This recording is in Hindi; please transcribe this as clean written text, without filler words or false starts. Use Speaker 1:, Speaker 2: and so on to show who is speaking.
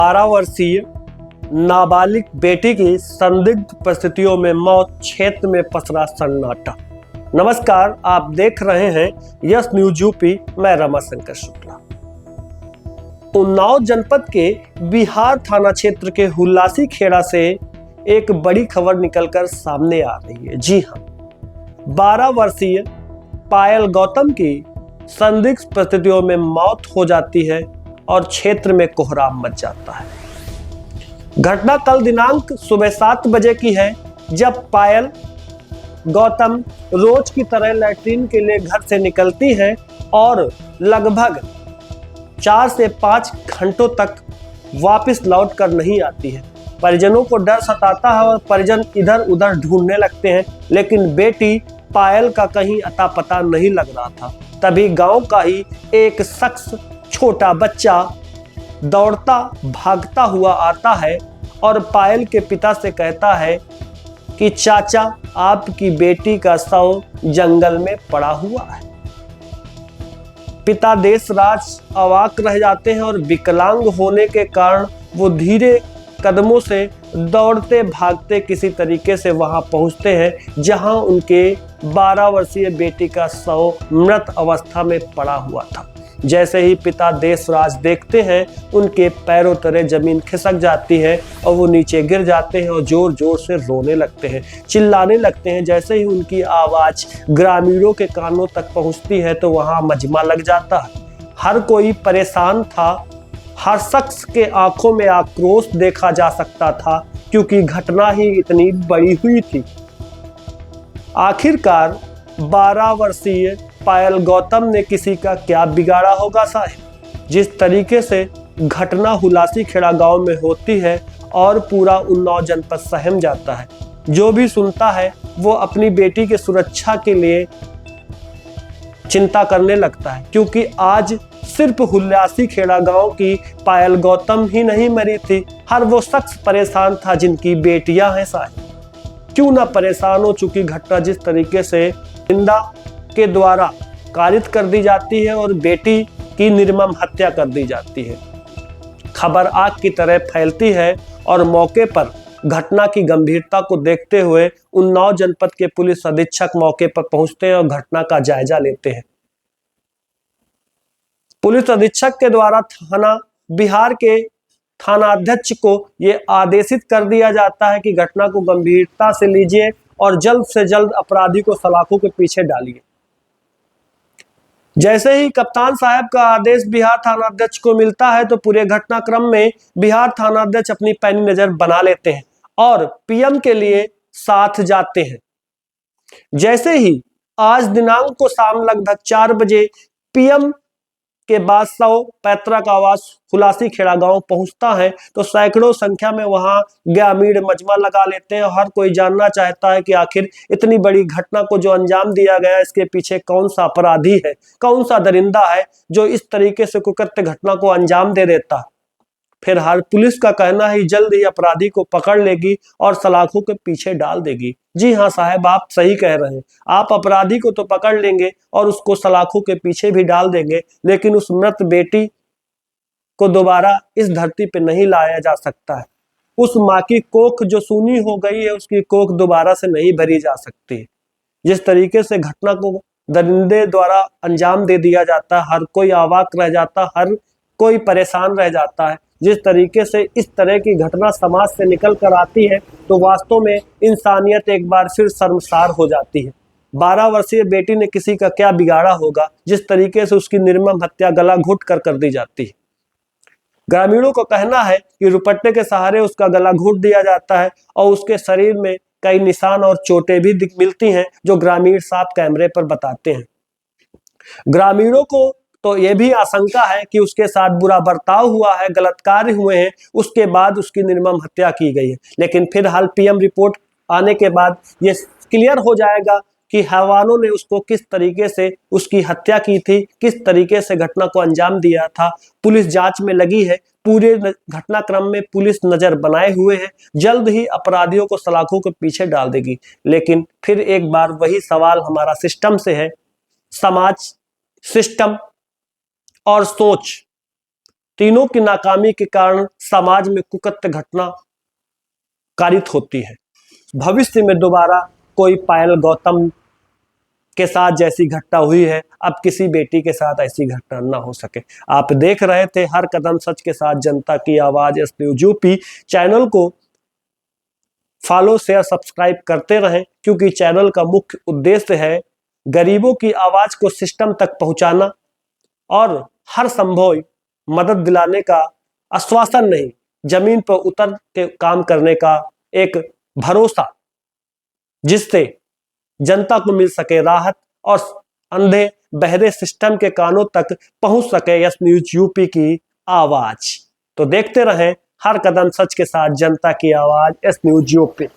Speaker 1: 12 वर्षीय नाबालिग बेटी की संदिग्ध परिस्थितियों में मौत, क्षेत्र में पसरा सन्नाटा। नमस्कार, आप देख रहे हैं यस न्यूज यूपी। मैं रमाशंकर शुक्ला। उन्नाव जनपद के बिहार थाना क्षेत्र के हुलासी खेड़ा से एक बड़ी खबर निकलकर सामने आ रही है। जी हां, 12 वर्षीय पायल गौतम की संदिग्ध परिस्थितियों में मौत हो जाती है और क्षेत्र में कोहराम मच जाता है। घटना कल दिनांक सुबह 7 बजे की है, जब पायल गौतम रोज की तरह लैट्रिन के लिए घर से निकलती है और लगभग 4 से 5 घंटों तक वापस लौट कर नहीं आती है। परिजनों को डर सताता है और परिजन इधर उधर ढूंढने लगते हैं, लेकिन बेटी पायल का कहीं अता पता नहीं लग रहा था। तभी गांव का ही एक शख्स, छोटा बच्चा, दौड़ता भागता हुआ आता है और पायल के पिता से कहता है कि चाचा, आपकी बेटी का शव जंगल में पड़ा हुआ है। पिता देशराज अवाक रह जाते हैं और विकलांग होने के कारण वो धीरे कदमों से दौड़ते भागते किसी तरीके से वहां पहुंचते हैं, जहां उनके 12 वर्षीय बेटी का शव मृत अवस्था में पड़ा हुआ था। जैसे ही पिता देशराज देखते हैं, उनके पैरों तले जमीन खिसक जाती है और वो नीचे गिर जाते हैं और जोर जोर से रोने लगते हैं, चिल्लाने लगते हैं। जैसे ही उनकी आवाज ग्रामीणों के कानों तक पहुंचती है तो वहां मजमा लग जाता है। हर कोई परेशान था, हर शख्स के आंखों में आक्रोश देखा जा सकता था, क्योंकि घटना ही इतनी बड़ी हुई थी। आखिरकार 12 वर्षीय पायल गौतम ने किसी का क्या बिगाड़ा होगा साहब। जिस तरीके से घटना हुलासी खेड़ा गांव में होती है और पूरा उन्नाव जनपद सहम जाता है। जो भी सुनता है वो अपनी बेटी की सुरक्षा के लिए चिंता करने लगता है, क्योंकि आज सिर्फ हुलासी खेड़ा गांव की पायल गौतम ही नहीं मरी थी, हर वो शख्स परेशान था जिनकी बेटियां हैं साहब। क्यों ना परेशान हो, चुकी घटना जिस तरीके से निंदा के द्वारा कारित कर दी जाती है और बेटी की निर्मम हत्या कर दी जाती है। खबर आग की तरह फैलती है और मौके पर घटना की गंभीरता को देखते हुए उन्नाव जनपद के पुलिस अधीक्षक मौके पर पहुंचते हैं और घटना का जायजा लेते हैं। पुलिस अधीक्षक के द्वारा बिहार के थानाध्यक्ष को यह आदेशित कर दिया जाता है कि घटना को गंभीरता से लीजिए और जल्द से जल्द अपराधी को सलाखों के पीछे डालिए। जैसे ही कप्तान साहब का आदेश बिहार थानाध्यक्ष को मिलता है तो पूरे घटनाक्रम में बिहार थानाध्यक्ष अपनी पैनी नजर बना लेते हैं और पीएम के लिए साथ जाते हैं। जैसे ही आज दिनांक को शाम लगभग 4 बजे पीएम के बाद शव पैतृक आवास हुलासी खेड़ा गांव पहुंचता है तो सैकड़ों संख्या में वहां ग्रामीण मजमा लगा लेते हैं। हर कोई जानना चाहता है कि आखिर इतनी बड़ी घटना को जो अंजाम दिया गया, इसके पीछे कौन सा अपराधी है, कौन सा दरिंदा है जो इस तरीके से कुकृत्य घटना को अंजाम दे देता। फिर हर पुलिस का कहना है जल्द ही अपराधी को पकड़ लेगी और सलाखों के पीछे डाल देगी। जी हाँ साहब, आप सही कह रहे हैं। आप अपराधी को तो पकड़ लेंगे और उसको सलाखों के पीछे भी डाल देंगे, लेकिन उस मृत बेटी को दोबारा इस धरती पे नहीं लाया जा सकता है। उस माँ की कोख जो सूनी हो गई है, उसकी कोख दोबारा से नहीं भरी जा सकती। जिस तरीके से घटना को दरिंदे द्वारा अंजाम दे दिया जाता है, हर कोई अवाक रह जाता, हर कोई परेशान रह जाता है। जिस तरीके से इस तरह की घटना समाज से निकल कर आती है तो वास्तव में इंसानियत एक बार फिर शर्मसार हो जाती है। 12 वर्षीय बेटी ने किसी का क्या बिगाड़ा होगा, जिस तरीके से उसकी निर्मम हत्या गला घोट कर दी जाती है। ग्रामीणों का कहना है कि रुपट्टे के सहारे उसका गला घोट दिया जाता है और उसके शरीर में कई निशान और चोटें भी मिलती हैं, जो ग्रामीण साफ कैमरे पर बताते हैं। ग्रामीणों को तो यह भी आशंका है कि उसके साथ बुरा बर्ताव हुआ है, गलत कार्य हुए हैं, उसके बाद उसकी निर्मम हत्या की गई है। लेकिन फिर हाल पीएम रिपोर्ट आने के बाद ये क्लियर हो जाएगा कि हैवानों ने उसको किस तरीके से उसकी हत्या की थी, किस तरीके से घटना को अंजाम दिया था। पुलिस जांच में लगी है, पूरे घटनाक्रम में पुलिस नजर बनाए हुए है, जल्द ही अपराधियों को सलाखों के पीछे डाल देगी। लेकिन फिर एक बार वही सवाल हमारा सिस्टम से है, समाज, सिस्टम और सोच तीनों की नाकामी के कारण समाज में कुकृत्य घटना कारित होती है। भविष्य में दोबारा कोई पायल गौतम के साथ जैसी घटना हुई है, अब किसी बेटी के साथ ऐसी घटना ना हो सके। आप देख रहे थे हर कदम सच के साथ जनता की आवाज एस न्यूज यूपी। चैनल को फॉलो शेयर सब्सक्राइब करते रहें, क्योंकि चैनल का मुख्य उद्देश्य है गरीबों की आवाज को सिस्टम तक पहुंचाना और हर संभव मदद दिलाने का आश्वासन नहीं, जमीन पर उतर के काम करने का एक भरोसा, जिससे जनता को मिल सके राहत और अंधे बहरे सिस्टम के कानों तक पहुंच सके एस न्यूज यूपी की आवाज। तो देखते रहें हर कदम सच के साथ जनता की आवाज एस न्यूज यूपी।